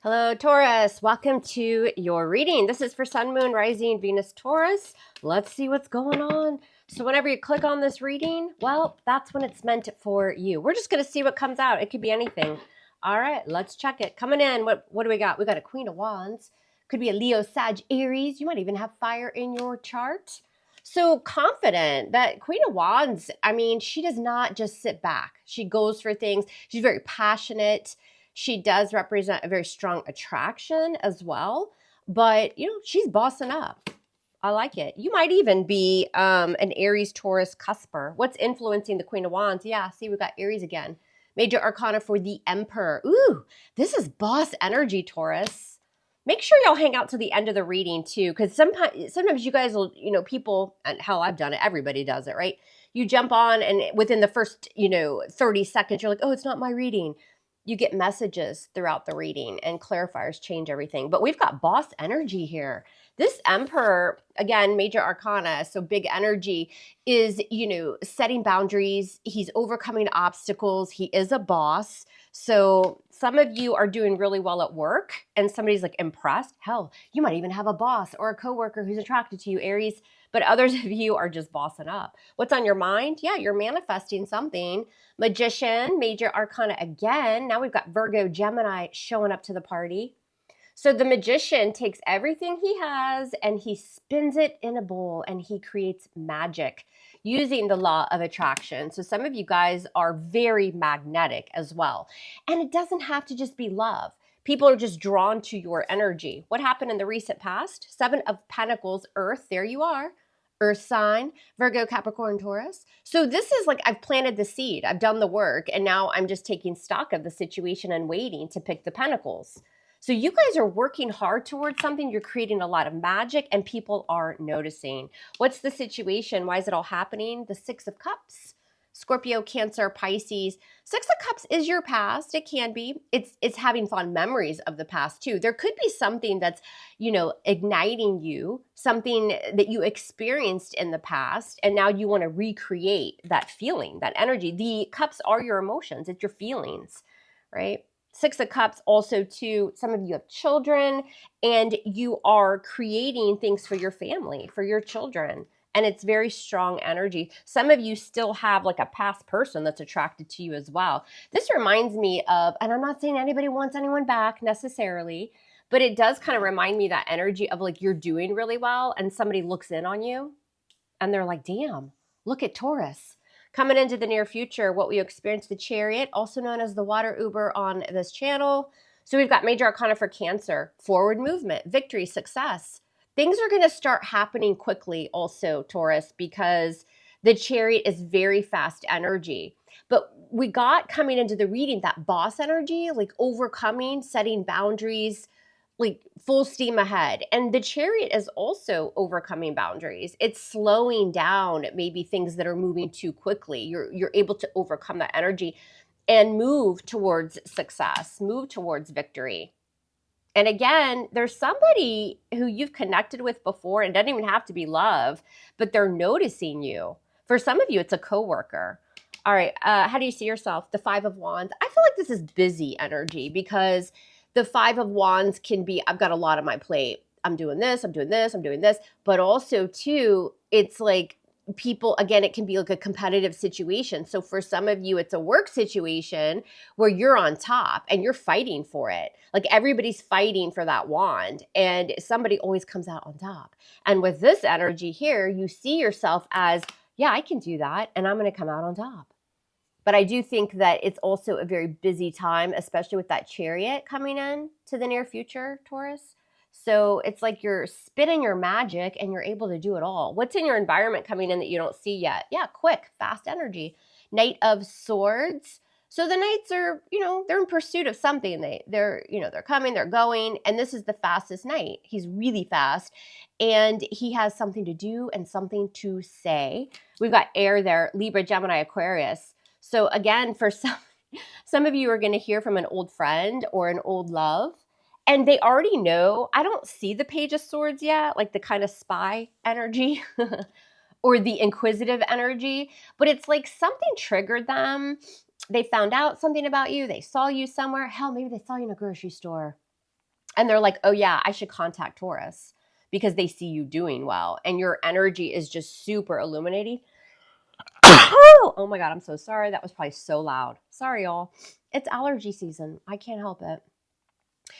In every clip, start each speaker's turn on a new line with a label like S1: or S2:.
S1: Hello, Taurus. Welcome to your reading. This is for Sun, Moon, Rising, Venus, Taurus. Let's see what's going on. So whenever you click on this reading, well, that's when it's meant for you. We're just going to see what comes out. It could be anything. All right, let's check it. Coming in, what do we got? We got a Queen of Wands. Could be a Leo, Sag, Aries. You might even have fire in your chart. So confident. That Queen of Wands, I mean, she does not just sit back. She goes for things. She's very passionate. She does represent a very strong attraction as well, but she's bossing up. I like it. You might even be an Aries, Taurus cusper. What's influencing the Queen of Wands? Yeah, see, we got Aries again. Major Arcana for the Emperor. Ooh, this is boss energy, Taurus. Make sure y'all hang out to the end of the reading too, because sometimes you guys will, people, and hell, I've done it. Everybody does it, right? You jump on, and within the first, 30 seconds, you're like, oh, it's not my reading. You get messages throughout the reading, and clarifiers change everything. But we've got boss energy here. This Emperor, again, major arcana, so big energy, is, setting boundaries. He's overcoming obstacles. He is a boss. So some of you are doing really well at work, and somebody's like impressed. Hell, you might even have a boss or a coworker who's attracted to you, Aries. But others of you are just bossing up. What's on your mind? Yeah, you're manifesting something. Magician, major arcana again. Now we've got Virgo, Gemini showing up to the party. So the magician takes everything he has and he spins it in a bowl and he creates magic using the law of attraction. So some of you guys are very magnetic as well. And it doesn't have to just be love. People are just drawn to your energy. What happened in the recent past? Seven of Pentacles, Earth, there you are. Earth sign, Virgo, Capricorn, Taurus. So this is like I've planted the seed. I've done the work. And now I'm just taking stock of the situation and waiting to pick the pentacles. So you guys are working hard towards something. You're creating a lot of magic and people are noticing. What's the situation? Why is it all happening? The Six of Cups. Scorpio, Cancer, Pisces. Six of Cups is your past. It can be. It's having fond memories of the past too. There could be something that's, igniting you, something that you experienced in the past, and now you want to recreate that feeling, that energy. The cups are your emotions. It's your feelings, right? Six of Cups also too, some of you have children and you are creating things for your family, for your children. And it's very strong energy. Some of you still have like a past person that's attracted to you as well. This reminds me of, and I'm not saying anybody wants anyone back necessarily, but it does kind of remind me that energy of like you're doing really well and somebody looks in on you and they're like, damn, look at Taurus. Coming into the near future, what we experience, the Chariot, also known as the water Uber on this channel. So we've got major arcana for Cancer, forward movement, victory, success. Things are going to start happening quickly also, Taurus, because the Chariot is very fast energy. But we got coming into the reading that boss energy, like overcoming, setting boundaries, like full steam ahead. And the Chariot is also overcoming boundaries. It's slowing down maybe things that are moving too quickly. You're able to overcome that energy and move towards success, move towards victory. And again, there's somebody who you've connected with before, and it doesn't even have to be love, but they're noticing you. For some of you, it's a coworker. All right, how do you see yourself? The Five of Wands. I feel like this is busy energy because the Five of Wands can be, I've got a lot on my plate. I'm doing this, I'm doing this, I'm doing this. But also, too, it's like people, again, it can be like a competitive situation. So for some of you, it's a work situation where you're on top and you're fighting for it. Like everybody's fighting for that wand and somebody always comes out on top. And with this energy here, you see yourself as, yeah, I can do that and I'm going to come out on top. But I do think that it's also a very busy time, especially with that Chariot coming in to the near future, Taurus. So it's like you're spinning your magic and you're able to do it all. What's in your environment coming in that you don't see yet? Yeah, quick, fast energy. Knight of Swords. So the knights are, they're in pursuit of something. They're coming, they're going, and this is the fastest knight. He's really fast, and he has something to do and something to say. We've got air there, Libra, Gemini, Aquarius. So again, for some of you are going to hear from an old friend or an old love, and they already know. I don't see the Page of Swords yet, like the kind of spy energy or the inquisitive energy, but it's like something triggered them. They found out something about you. They saw you somewhere. Hell, maybe they saw you in a grocery store. And they're like, oh yeah, I should contact Taurus because they see you doing well. And your energy is just super illuminating. Oh my God, I'm so sorry. That was probably so loud. Sorry, y'all. It's allergy season. I can't help it.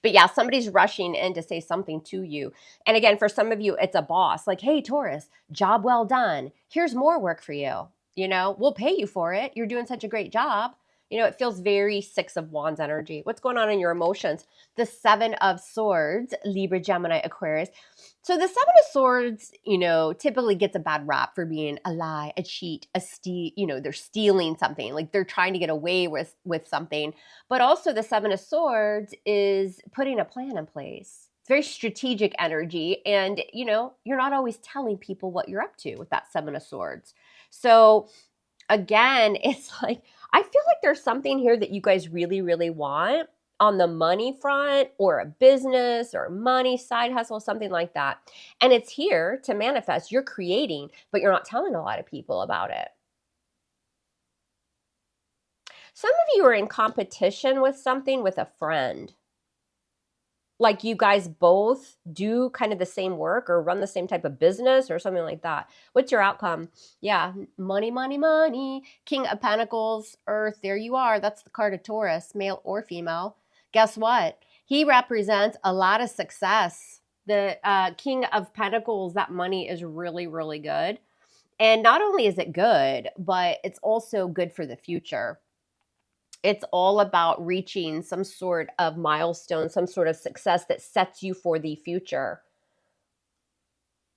S1: But yeah, somebody's rushing in to say something to you. And again, for some of you, it's a boss like, hey, Taurus, job well done. Here's more work for you. You know, we'll pay you for it. You're doing such a great job. You know, it feels very Six of Wands energy. What's going on in your emotions? The Seven of Swords, Libra, Gemini, Aquarius. So the Seven of Swords, you know, typically gets a bad rap for being a lie, a cheat, a steal. You know, they're stealing something, like they're trying to get away with something. But also the Seven of Swords is putting a plan in place. It's very strategic energy, and you know, you're not always telling people what you're up to with that Seven of Swords. So again, it's like I feel like there's something here that you guys really, really want on the money front, or a business or money side hustle, something like that. And it's here to manifest. You're creating, but you're not telling a lot of people about it. Some of you are in competition with something with a friend. Like you guys both do kind of the same work or run the same type of business or something like that. What's your outcome? Yeah, money, money, money. King of Pentacles, Earth, there you are. That's the card of Taurus, male or female. Guess what? He represents a lot of success. The King of Pentacles, that money is really, really good. And not only is it good, but it's also good for the future. It's all about reaching some sort of milestone, some sort of success that sets you for the future.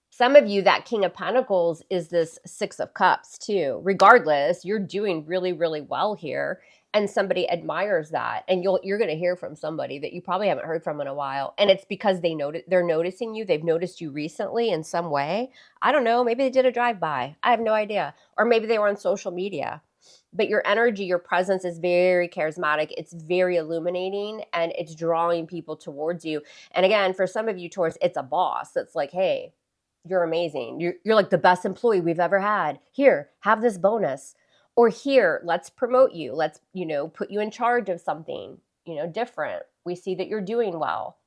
S1: Some of you, that King of Pentacles is this Six of Cups too. Regardless, you're doing really, really well here, and somebody admires that, and you're going to hear from somebody that you probably haven't heard from in a while, and it's because they're noticing you. They've noticed you recently in some way. I don't know. Maybe they did a drive-by. I have no idea, or maybe they were on social media. But your energy, your presence is very charismatic. It's very illuminating, and it's drawing people towards you. And again, for some of you, Taurus, it's a boss that's like, hey, you're amazing. You're like the best employee we've ever had. Here, have this bonus. Or here, let's promote you. Let's, you know, put you in charge of something, you know, different. We see that you're doing well.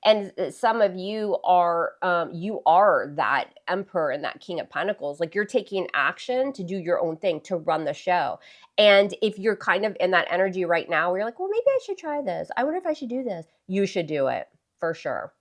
S1: And some of you are that emperor and that King of Pentacles. Like you're taking action to do your own thing, to run the show. And if you're kind of in that energy right now where you're like, well, maybe I should try this. I wonder if I should do this. You should do it for sure.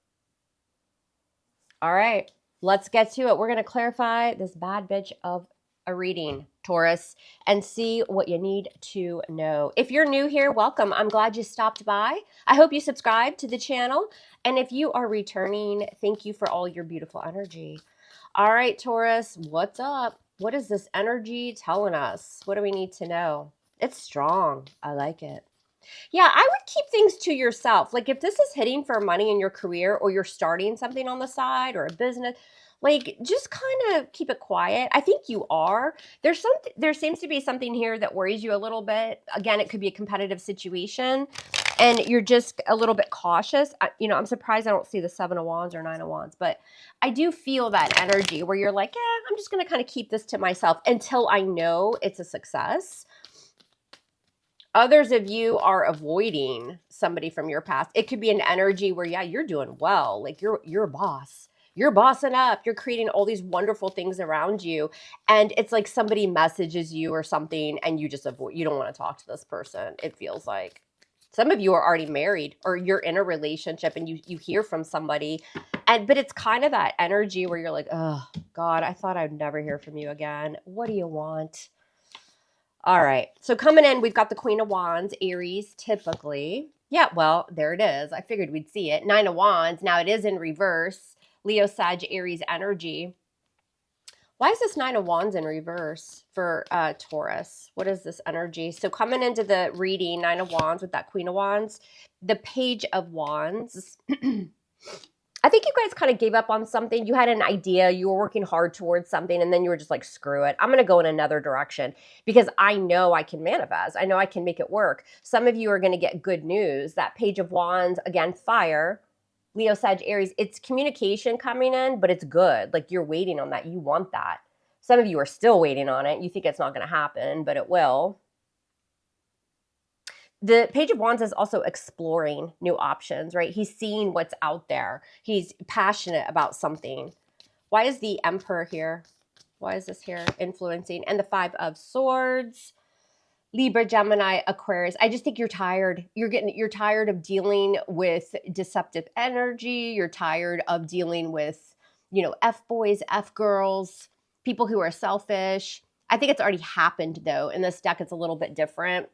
S1: All right, let's get to it. We're going to clarify this bad bitch of a reading, Taurus, and see what you need to know. If you're new here, welcome. I'm glad you stopped by. I hope you subscribe to the channel. And if you are returning, thank you for all your beautiful energy. All right, Taurus, what's up? What is this energy telling us? What do we need to know? It's strong. I like it. Yeah, I would keep things to yourself. Like if this is hitting for money in your career, or you're starting something on the side or a business, like just kind of keep it quiet. I think you are. There seems to be something here that worries you a little bit. Again, it could be a competitive situation and you're just a little bit cautious. You know, I'm surprised I don't see the Seven of Wands or Nine of Wands, but I do feel that energy where you're like, yeah, I'm just going to kind of keep this to myself until I know it's a success. Others of you are avoiding somebody from your past. It could be an energy where, yeah, you're doing well. Like you're a boss. You're bossing up. You're creating all these wonderful things around you. And it's like somebody messages you or something and you just avoid, you don't want to talk to this person. It feels like some of you are already married or you're in a relationship and you hear from somebody. But it's kind of that energy where you're like, oh God, I thought I'd never hear from you again. What do you want? All right, so coming in, we've got the Queen of Wands, Aries, typically. Yeah, well, there it is. I figured we'd see it. Nine of Wands. Now it is in reverse. Leo, Sag, Aries energy. Why is this Nine of Wands in reverse for Taurus? What is this energy? So coming into the reading, Nine of Wands with that Queen of Wands, the Page of Wands. I think you guys kind of gave up on something. You had an idea, you were working hard towards something, and then you were just like, screw it. I'm going to go in another direction because I know I can manifest. I know I can make it work. Some of you are going to get good news. That Page of Wands, again, fire, Leo, Sag, Aries, it's communication coming in, but it's good. Like you're waiting on that. You want that. Some of you are still waiting on it. You think it's not going to happen, but it will. The Page of Wands is also exploring new options, right? He's seeing what's out there. He's passionate about something. Why is the Emperor here? Why is this here influencing? And the Five of Swords, Libra, Gemini, Aquarius. I just think you're tired. You're tired of dealing with deceptive energy. You're tired of dealing with, F boys, F girls, people who are selfish. I think it's already happened though. In this deck, it's a little bit different.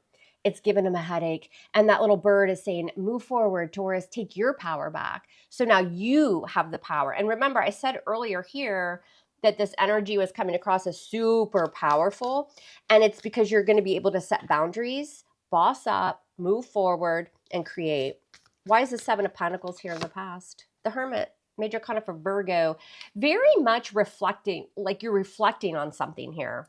S1: It's given him a headache. And that little bird is saying, move forward, Taurus, take your power back. So now you have the power. And remember, I said earlier here that this energy was coming across as super powerful. And it's because you're going to be able to set boundaries, boss up, move forward, and create. Why is the Seven of Pentacles here in the past? The Hermit, major arcana for Virgo. Very much reflecting, like you're reflecting on something here.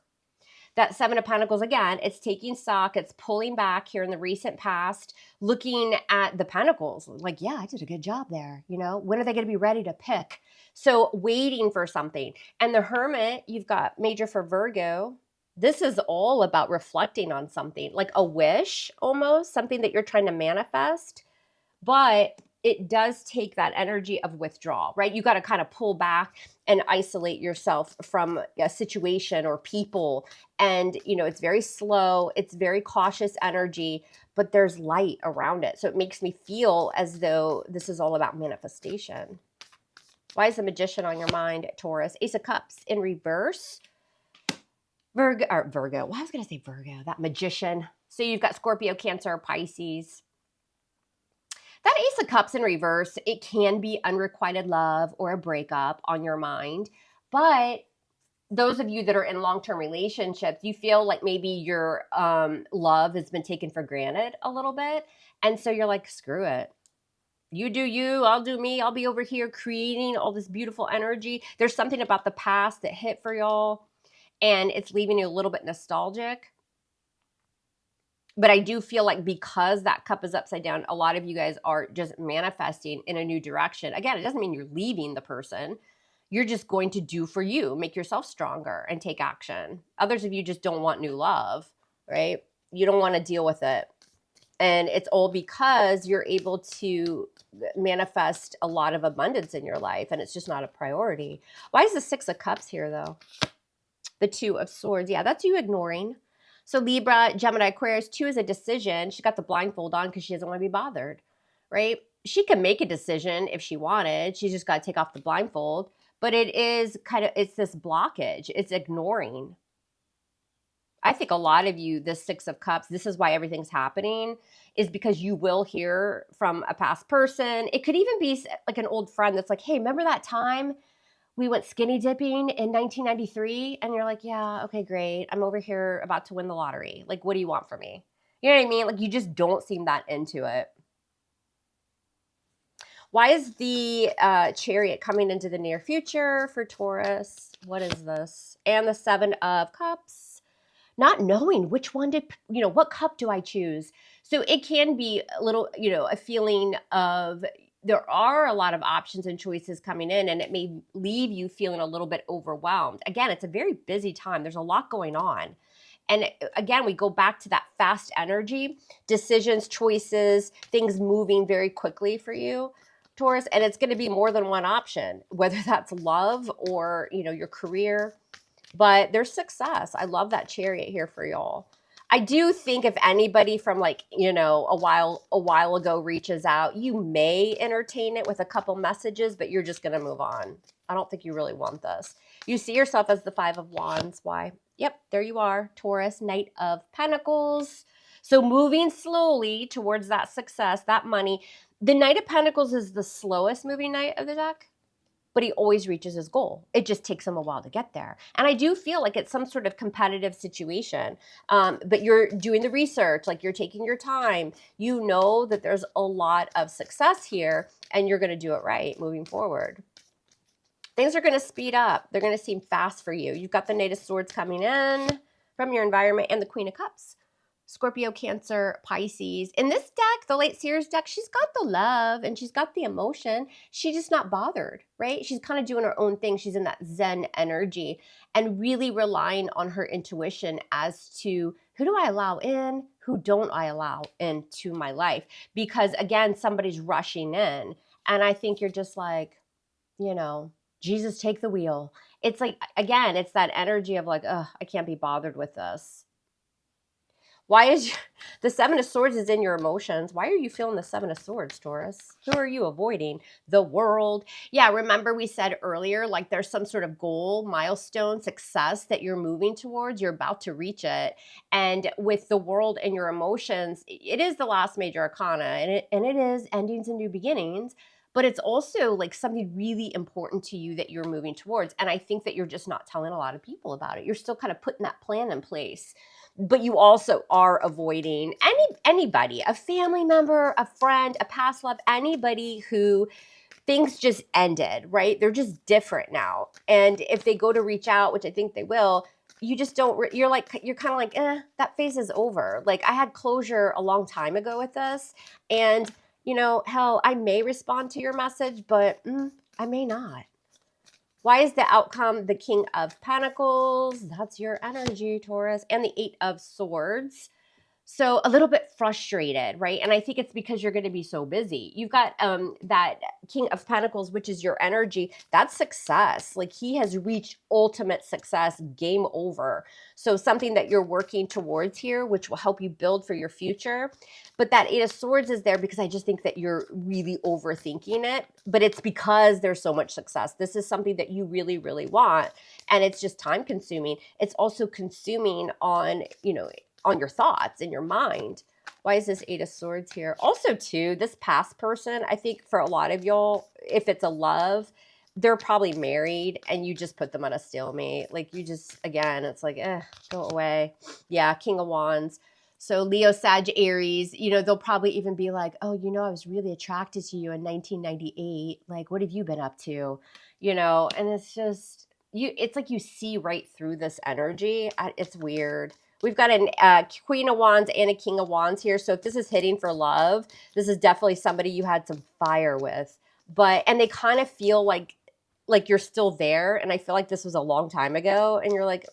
S1: That Seven of Pentacles, again, it's taking stock, it's pulling back here in the recent past, looking at the Pentacles. Like, yeah, I did a good job there. When are they going to be ready to pick? So waiting for something. And the Hermit, you've got major for Virgo. This is all about reflecting on something, like a wish almost, something that you're trying to manifest. But it does take that energy of withdrawal, right? You got to kind of pull back and isolate yourself from a situation or people. And, it's very slow. It's very cautious energy, but there's light around it. So it makes me feel as though this is all about manifestation. Why is the Magician on your mind, Taurus? Ace of Cups in reverse. Virgo. Well, I was going to say Virgo, that Magician. So you've got Scorpio, Cancer, Pisces. That Ace of Cups in reverse, it can be unrequited love or a breakup on your mind. But those of you that are in long-term relationships, you feel like maybe your love has been taken for granted a little bit. And so you're like, screw it. You do you, I'll do me. I'll be over here creating all this beautiful energy. There's something about the past that hit for y'all, and it's leaving you a little bit nostalgic. But I do feel like because that cup is upside down, a lot of you guys are just manifesting in a new direction. Again, it doesn't mean you're leaving the person. You're just going to do for you, make yourself stronger and take action. Others of you just don't want new love, right? You don't want to deal with it. And it's all because you're able to manifest a lot of abundance in your life, and it's just not a priority. Why is the Six of Cups here, though? The Two of Swords. Yeah, that's you ignoring. So Libra, Gemini, Aquarius, 2 is a decision. She got the blindfold on because she doesn't want to be bothered, right? She can make a decision if she wanted. She's just got to take off the blindfold. But it is it's this blockage. It's ignoring. I think a lot of you, this Six of Cups, this is why everything's happening, is because you will hear from a past person. It could even be like an old friend that's like, hey, remember that time we went skinny dipping in 1993? And you're like, yeah, okay, great. I'm over here about to win the lottery. Like, what do you want from me? You know what I mean? Like, you just don't seem that into it. Why is the Chariot coming into the near future for Taurus? What is this? And the Seven of Cups. Not knowing which one what cup do I choose? So it can be a little, a feeling of there are a lot of options and choices coming in, and it may leave you feeling a little bit overwhelmed. Again, it's a very busy time. There's a lot going on. And again, we go back to that fast energy, decisions, choices, things moving very quickly for you, Taurus. And it's going to be more than one option, whether that's love or, your career. But there's success. I love that Chariot here for y'all. I do think if anybody from a while ago reaches out, you may entertain it with a couple messages, but you're just going to move on. I don't think you really want this. You see yourself as the Five of Wands. Why? Yep, there you are, Taurus, Knight of Pentacles. So moving slowly towards that success, that money. The Knight of Pentacles is the slowest moving knight of the deck, but he always reaches his goal. It just takes him a while to get there. And I do feel like it's some sort of competitive situation, but you're doing the research, like you're taking your time. You know that there's a lot of success here, and you're going to do it right moving forward. Things are going to speed up. They're going to seem fast for you. You've got the Knight of Swords coming in from your environment and the Queen of Cups. Scorpio, Cancer, Pisces. In this deck, the Late Seers deck, she's got the love and she's got the emotion. She's just not bothered, right? She's kind of doing her own thing. She's in that Zen energy and really relying on her intuition as to who do I allow in? who don't I allow into my life? Because again, somebody's rushing in. And I think you're just like, you know, Jesus, take the wheel. It's like, again, it's that energy of like, oh, I can't be bothered with this. Why is the Seven of Swords is in your emotions? Why are you feeling the Seven of Swords, Taurus? Who are you avoiding? The world. Yeah, remember we said earlier, like there's some sort of goal, milestone, success that you're moving towards. You're about to reach it. And with the world and your emotions, it is the last major arcana, and it is endings and new beginnings. But it's also like something really important to you that you're moving towards. And I think that you're just not telling a lot of people about it. You're still kind of putting that plan in place, but you also are avoiding anybody, a family member, a friend, a past love, anybody who things just ended, right? They're just different now. And if they go to reach out, which I think they will, you just don't, you're kind of like, that phase is over. Like I had closure a long time ago with this. And, you know, hell, I may respond to your message, but I may not. Why is the outcome the King of Pentacles? That's your energy, Taurus. And the Eight of Swords. So a little bit frustrated, right? And I think it's because you're going to be so busy. You've got that King of Pentacles, which is your energy. That's success. Like he has reached ultimate success, game over. So something that you're working towards here, which will help you build for your future. But that Eight of Swords is there because I just think that you're really overthinking it. But it's because there's so much success. This is something that you really, really want. And it's just time consuming. It's also consuming on, you know, on your thoughts and your mind. Why is this Eight of Swords here? Also, too, this past person, I think for a lot of y'all, if it's a love, they're probably married and you just put them on a stalemate. Like you just, again, it's like, go away. Yeah, King of Wands. So Leo, Sag, Aries, you know, they'll probably even be like, oh, you know, I was really attracted to you in 1998. Like, what have you been up to? You know, and it's just, it's like you see right through this energy. It's weird. We've got a Queen of Wands and a King of Wands here. So if this is hitting for love, this is definitely somebody you had some fire with. And they kind of feel like you're still there. And I feel like this was a long time ago. And you're like,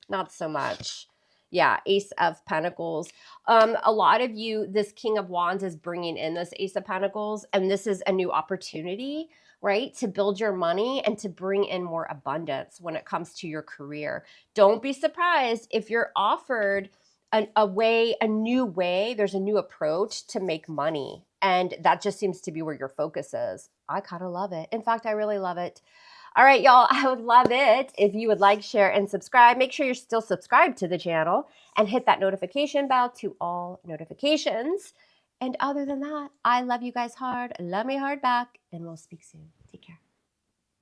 S1: not so much. Yeah, Ace of Pentacles. A lot of you, this King of Wands is bringing in this Ace of Pentacles. And this is a new opportunity, right? To build your money and to bring in more abundance when it comes to your career. Don't be surprised if you're offered a new way, there's a new approach to make money. And that just seems to be where your focus is. I kind of love it. In fact, I really love it. All right, y'all, I would love it if you would like, share, and subscribe. Make sure you're still subscribed to the channel and hit that notification bell to all notifications. And other than that, I love you guys hard. Love me hard back, and we'll speak soon. Take care.